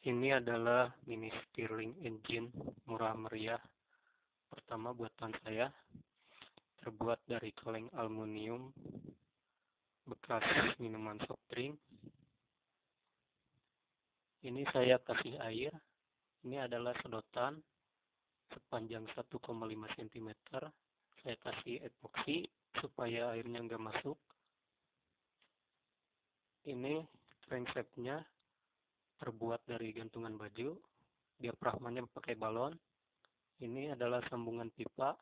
Ini adalah mini stirling engine murah meriah pertama buatan saya, terbuat dari kaleng aluminium bekas minuman soft drink. Ini saya kasih air. Ini adalah sedotan sepanjang 1,5 cm. Saya kasih epoksi supaya airnya nggak masuk. Ini crankshaftnya terbuat dari gantungan baju. Diafragmanya pakai balon. Ini adalah sambungan pipa.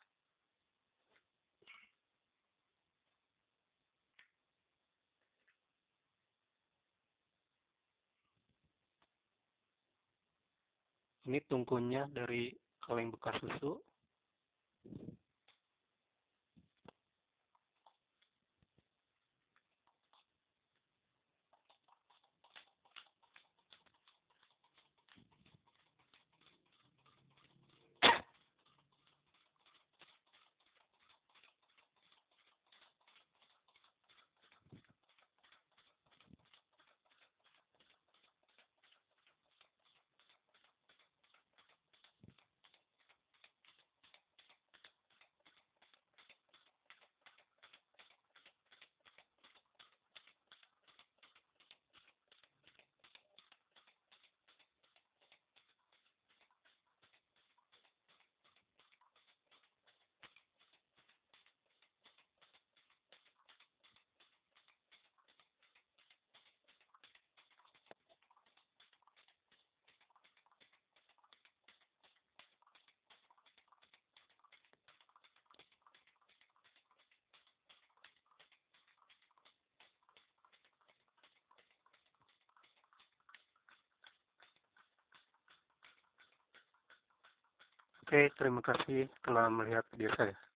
Ini tungkunya dari kaleng bekas susu. Oke, terima kasih telah melihat video saya.